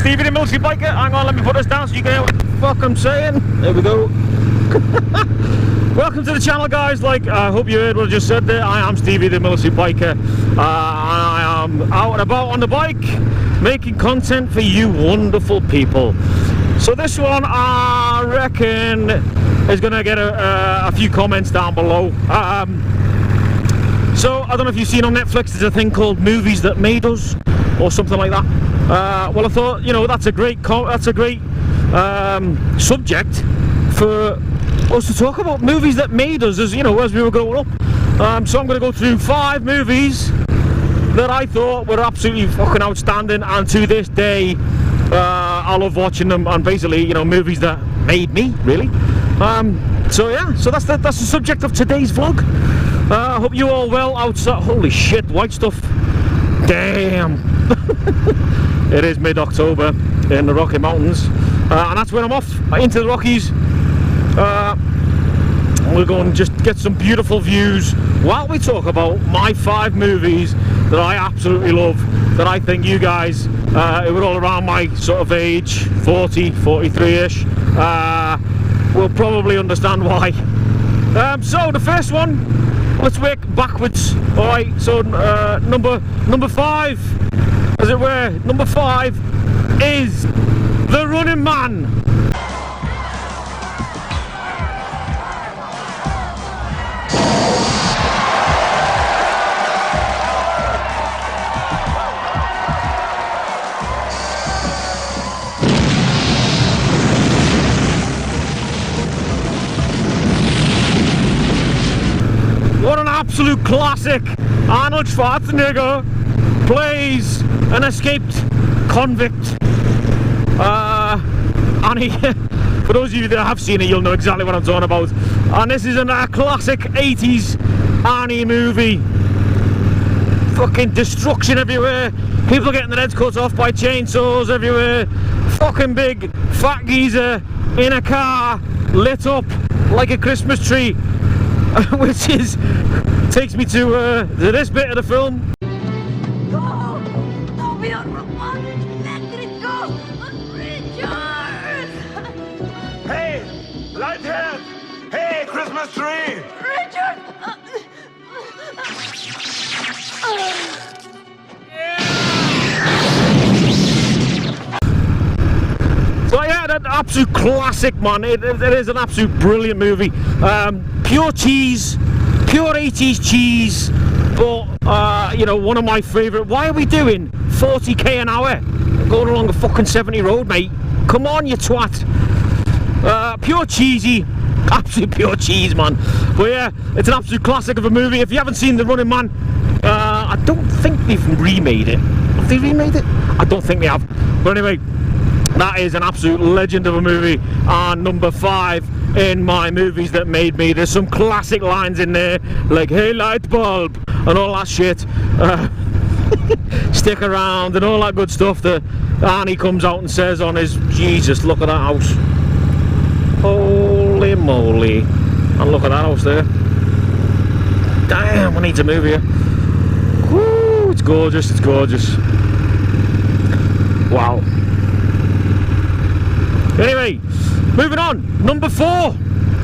Stevie the Military Biker. Hang on, let me put this down so you can hear what the fuck I'm saying. There we go. Welcome to the channel, guys. Like, I hope you heard what I just said there. I am Stevie the Military Biker. I am out and about on the bike, making content for you wonderful people. So this one, I reckon, is going to get a few comments down below. So I don't know if you've seen on Netflix, there's a thing called Movies That Made Us, or something like that. Well, I thought, you know, that's a great subject for us to talk about, movies that made us, as you know, as we were growing up. So I'm going to go through 5 movies that I thought were absolutely fucking outstanding, and to this day, I love watching them. And basically, you know, movies that made me, really. So yeah, so that's the subject of today's vlog. I hope you all well outside. Holy shit, white stuff. Damn. It is mid-October in the Rocky Mountains, and that's where I'm off, into the Rockies. We're going to just get some beautiful views while we talk about my 5 movies that I absolutely love, that I think you guys, who are all around my sort of age, 40, 43-ish, will probably understand why. So the first one, let's work backwards. Alright, so number 5, as it were, number 5 is The Running Man. What an absolute classic. Arnold Schwarzenegger plays an escaped convict. And he, for those of you that have seen it, you'll know exactly what I'm talking about. And this is a classic 80s Arnie movie. Fucking destruction everywhere. People getting their heads cut off by chainsaws everywhere. Fucking big fat geezer in a car lit up like a Christmas tree. Which takes me to this bit of the film. Hey, light here! Hey, Christmas tree! Richard! So yeah, an absolute classic, man. It is an absolute brilliant movie. Pure cheese, pure 80s cheese, but you know, one of my favourite. Why are we doing 40k an hour going along a fucking 70 road, mate? Come on, you twat. Pure cheesy, absolute pure cheese, man. But yeah, it's an absolute classic of a movie. If you haven't seen The Running Man, I don't think they've remade it. Have they remade it? I don't think they have. But anyway, that is an absolute legend of a movie, and number 5 in my movies that made me. There's some classic lines in there, like "Hey, light bulb," and all that shit. Stick around and all that good stuff that Arnie comes out and says on his. Jesus, look at that house. Holy moly. And look at that house there. Damn, I need to move here. Woo, it's gorgeous, it's gorgeous. Wow. Anyway, moving on. Number 4,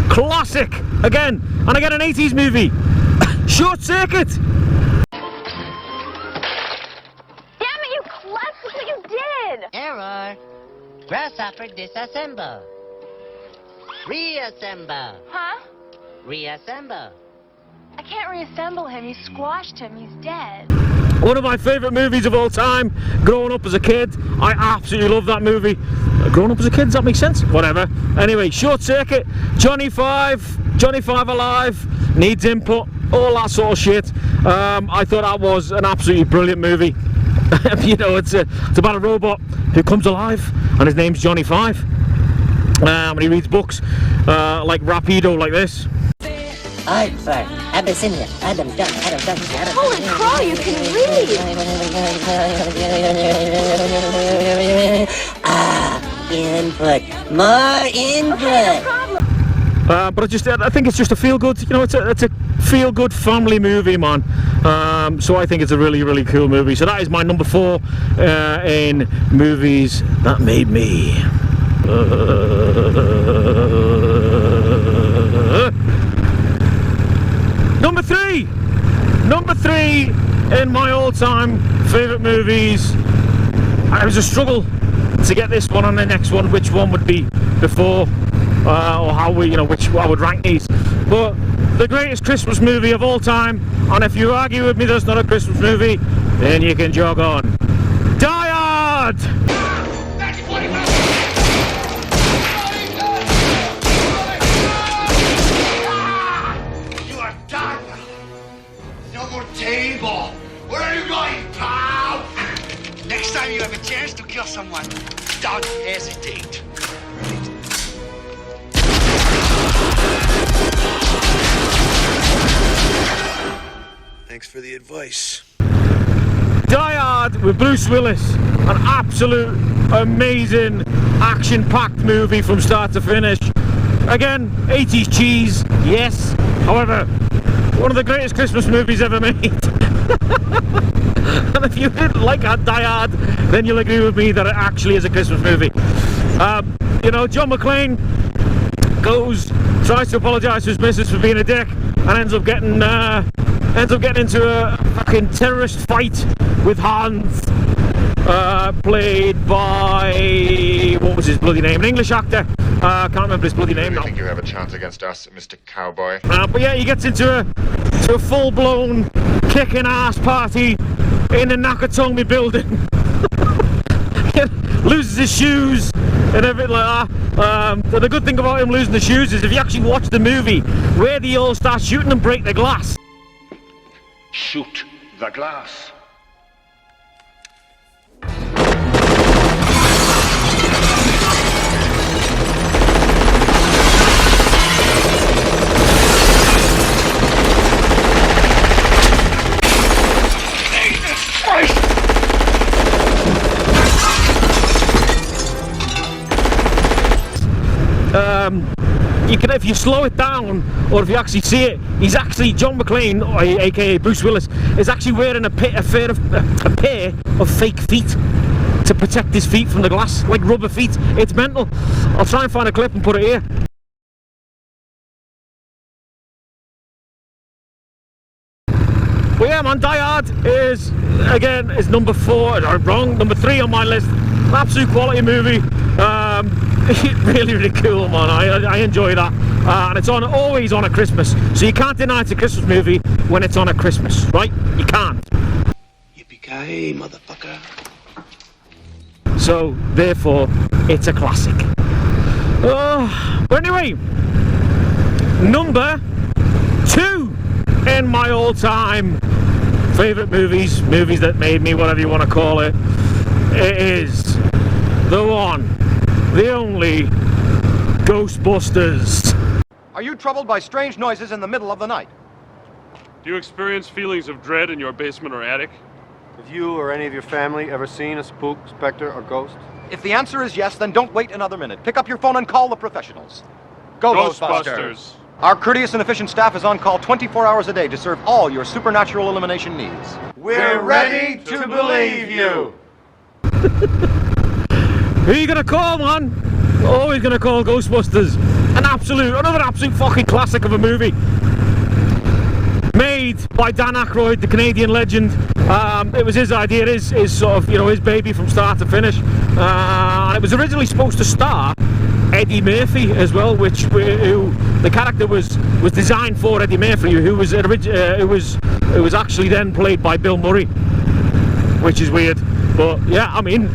classic again, and again an 80s movie. Short Circuit. Damn it, you klutz! Look what you did! Error. Grasshopper disassemble. Reassemble. Huh? Reassemble. I can't reassemble him. You squashed him. He's dead. One of my favourite movies of all time. Growing up as a kid, I absolutely love that movie. Growing up as a kid, does that make sense? Whatever. Anyway, Short Circuit, Johnny Five Alive, needs input, all that sort of shit. I thought that was an absolutely brilliant movie. You know, it's about a robot who comes alive, and his name's Johnny Five. And he reads books like Rapido, like this. I for Abyssinia. Adam Dunn. Holy crow, you can read! Input. More input. But I think it's just a feel-good, you know, it's a feel-good family movie, man. So I think it's a really, really cool movie. So that is my number 4 in movies that made me. Number three in my all-time favourite movies. It was a struggle to get this one on the next one, which one would be before, or how we, you know, which I would rank these. But the greatest Christmas movie of all time, and if you argue with me that's not a Christmas movie, then you can jog on. Die Hard! You are done. No more table. Where are you going, pal? Next time you have a chance to kill someone, don't hesitate. Thanks for the advice. Die Hard with Bruce Willis, an absolute amazing action-packed movie from start to finish. Again, 80s cheese, yes. However, one of the greatest Christmas movies ever made. And if you didn't like Die Hard, then you'll agree with me that it actually is a Christmas movie. You know, John McClane tries to apologise to his missus for being a dick, and ends up getting into a fucking terrorist fight with Hans, played by, what was his bloody name? An English actor. Can't remember his bloody name now. I think you have a chance against us, Mr. Cowboy. But yeah, he gets into a full-blown kicking ass party in the Nakatomi building. Loses his shoes and everything like that. But the good thing about him losing the shoes is if you actually watch the movie, where they all start shooting and break the glass. Shoot the glass. You can, if you slow it down, or if you actually see it, he's actually, John McClane, aka Bruce Willis, is actually wearing a pair of fake feet to protect his feet from the glass, like rubber feet. It's mental. I'll try and find a clip and put it here. Well, yeah, man, Die Hard is number 4, wrong, number 3 on my list. An absolute quality movie. Really, really cool, man. I enjoy that. And it's always on at Christmas. So you can't deny it's a Christmas movie when it's on at Christmas, right? You can't. Yippee-ki-yay, motherfucker. So, therefore, it's a classic. But anyway, number 2 in my all-time favourite movies that made me, whatever you want to call it, it is the one, the only Ghostbusters. Are you troubled by strange noises in the middle of the night? Do you experience feelings of dread in your basement or attic? Have you or any of your family ever seen a spook, specter, or ghost? If the answer is yes, then don't wait another minute. Pick up your phone and call the professionals. Go Ghostbusters! Our courteous and efficient staff is on call 24 hours a day to serve all your supernatural elimination needs. We're ready to believe you. Who are you gonna call, man? Always gonna call Ghostbusters. Another absolute fucking classic of a movie. Made by Dan Aykroyd, the Canadian legend. It was his idea, it is sort of, you know, his baby from start to finish. It was originally supposed to star Eddie Murphy as well, who the character was designed for Eddie Murphy, who was actually then played by Bill Murray, which is weird. But yeah, I mean,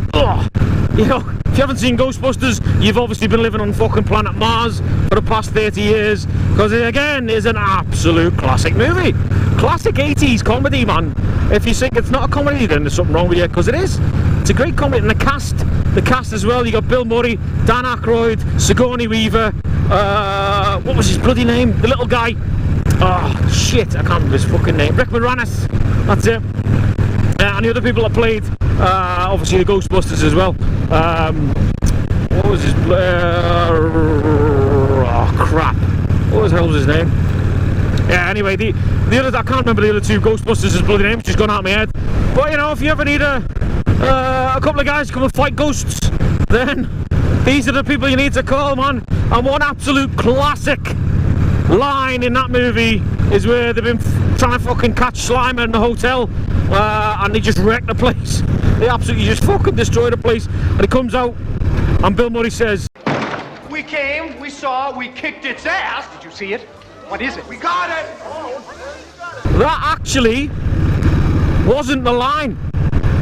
you know, if you haven't seen Ghostbusters, you've obviously been living on fucking planet Mars for the past 30 years, because it again is an absolute classic movie. Classic 80s comedy, man. If you think it's not a comedy, then there's something wrong with you, because it is. It's a great comedy. And the cast as well, you got Bill Murray, Dan Aykroyd, Sigourney Weaver, what was his bloody name? The little guy. Oh, shit, I can't remember his fucking name. Rick Moranis, that's it. And the other people that played, obviously the Ghostbusters as well. What was his... oh, crap. What the hell was his name? Yeah, anyway, the others, I can't remember the other two Ghostbusters' bloody names, just gone out of my head. But you know, if you ever need a couple of guys to come and fight ghosts, then these are the people you need to call, man. And one absolute classic line in that movie is where they've been trying to fucking catch Slimer in the hotel, and they just wreck the place. They absolutely just fucking destroy the place. And he comes out, and Bill Murray says, "We came, we saw, we kicked its ass. Did you see it? What is it? We got it!" That actually wasn't the line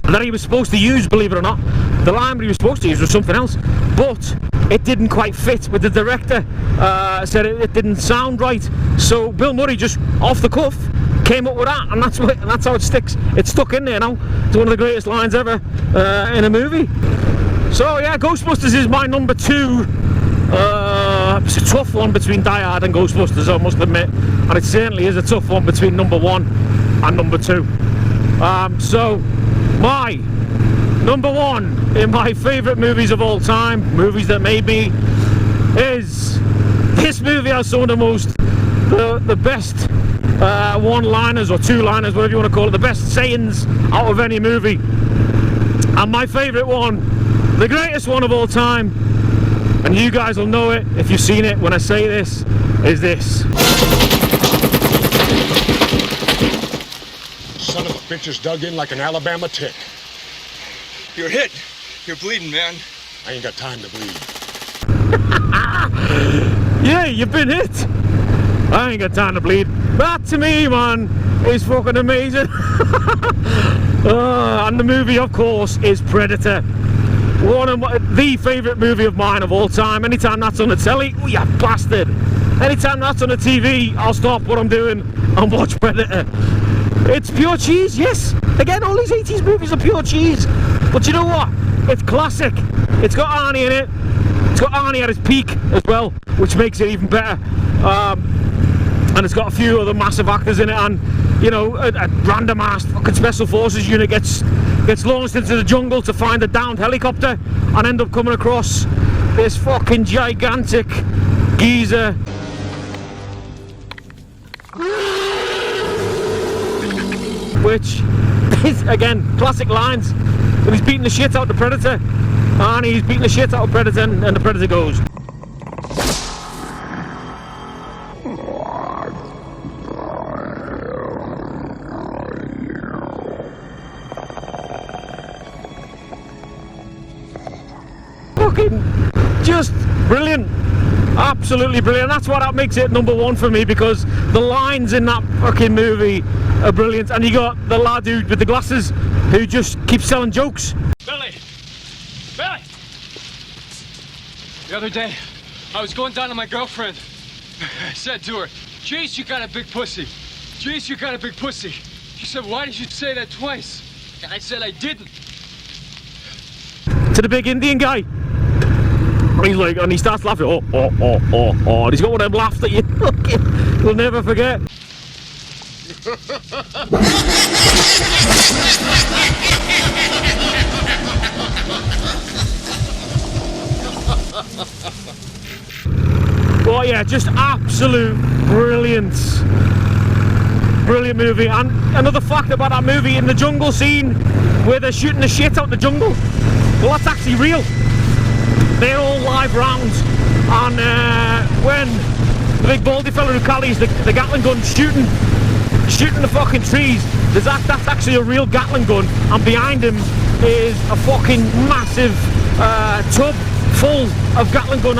that he was supposed to use, believe it or not. The line that he was supposed to use was something else, but it didn't quite fit with the director. Said it didn't sound right, so Bill Murray just off the cuff came up with that, and that's how it sticks. It's stuck in there now. It's one of the greatest lines ever in a movie. So yeah, Ghostbusters is my number 2. It's a tough one between Die Hard and Ghostbusters, I must admit, and it certainly is a tough one between number 1 and number 2. So my number 1 in my favourite movies of all time, movies that made me, is this movie. Has some of the best one-liners or two-liners, whatever you want to call it, the best sayings out of any movie. And my favourite one, the greatest one of all time, and you guys will know it if you've seen it when I say this, is this. Son of a bitch is dug in like an Alabama tick. You're hit. You're bleeding, man. I ain't got time to bleed. Yeah, you've been hit. I ain't got time to bleed. That to me, man, is fucking amazing. And the movie, of course, is Predator. One of the favourite movie of mine of all time. Anytime that's on the telly, oh you bastard. Anytime that's on the TV, I'll stop what I'm doing and watch Predator. It's pure cheese, yes. Again, all these 80s movies are pure cheese. But you know what? It's classic. It's got Arnie in it. It's got Arnie at his peak as well, which makes it even better. And it's got a few other massive actors in it, and you know, a random-ass fucking special forces unit gets launched into the jungle to find a downed helicopter and end up coming across this fucking gigantic geezer. Which is, again, classic lines. When he's beating the shit out of the Predator, and he's beating the shit out of Predator, and the Predator goes. Fucking just brilliant. Absolutely brilliant. That's what makes it number 1 for me, because the lines in that fucking movie are brilliant. And you got the lad who with the glasses who just keeps selling jokes. Billy! Billy! The other day, I was going down to my girlfriend. I said to her, "Jeez, you got a big pussy. Jeez, you got a big pussy." She said, "Why did you say that twice?" And I said, "I didn't." To the big Indian guy. He's like, and he starts laughing. Oh. And he's got one of them laughs that you'll never forget. Well, yeah, just absolute brilliance. Brilliant movie. And another fact about that movie, in the jungle scene where they're shooting the shit out the jungle, well, that's actually real. They're all live rounds, and when the big baldy fella who carries the Gatling gun shooting the fucking trees, that's actually a real Gatling gun, and behind him is a fucking massive tub full of Gatling gun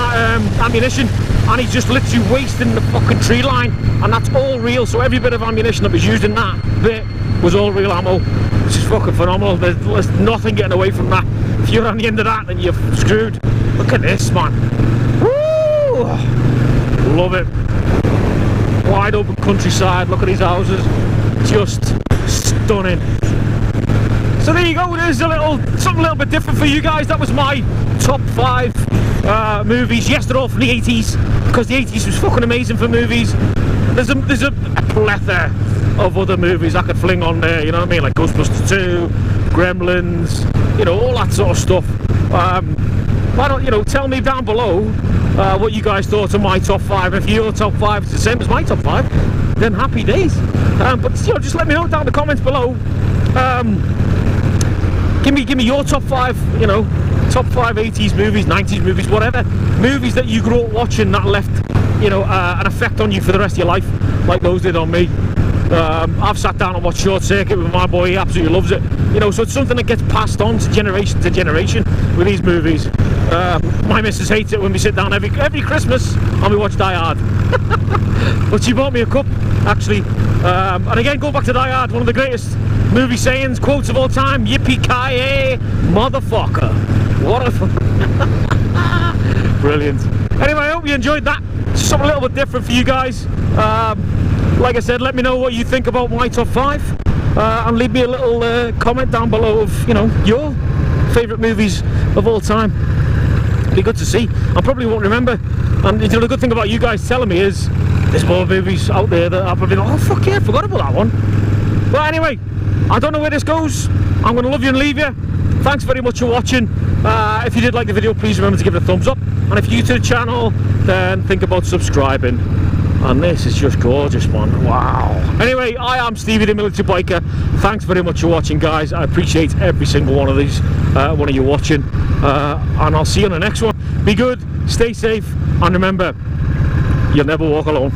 ammunition, and he's just literally wasting the fucking tree line, and that's all real. So every bit of ammunition that was used in that bit was all real ammo, which is fucking phenomenal. There's nothing getting away from that. If you're on the end of that, then you're screwed. Look at this, man. Woo! Love it. Wide open countryside. Look at these houses. Just stunning. So there you go. There's something a little bit different for you guys. That was my top 5 movies. Yes, they're all from the 80s, because the 80s was fucking amazing for movies. There's a plethora of other movies I could fling on there. You know what I mean? Like Ghostbusters 2, Gremlins. You know, all that sort of stuff. Why don't, tell me down below what you guys thought of my top 5. If your top 5 is the same as my top 5, then happy days. But you know, just let me know down in the comments below. Give me your top 5, you know, top 5 80s movies, 90s movies, whatever. Movies that you grew up watching that left, you know, an effect on you for the rest of your life, like those did on me. I've sat down and watched Short Circuit with my boy. He absolutely loves it. You know, so it's something that gets passed on to generation with these movies. My missus hates it when we sit down every Christmas and we watch Die Hard. But she bought me a cup, actually. And again, go back to Die Hard, one of the greatest movie sayings, quotes of all time. Yippee-ki-yay, motherfucker. What a... Brilliant. Anyway, I hope you enjoyed that. Something a little bit different for you guys. Like I said, let me know what you think about my top 5. And leave me a little comment down below of, you know, your favourite movies of all time. It'd be good to see. I probably won't remember. And you know, the good thing about you guys telling me is there's more movies out there that I'll probably go, oh fuck yeah, I forgot about that one. But anyway, I don't know where this goes. I'm going to love you and leave you. Thanks very much for watching. If you did like the video, please remember to give it a thumbs up. And if you're new to the channel, then think about subscribing. And this is just gorgeous, man. Wow. Anyway, I am Stevie the Military Biker. Thanks very much for watching, guys. I appreciate every single one of these, one of you watching. And I'll see you on the next one. Be good, stay safe, and remember, you'll never walk alone.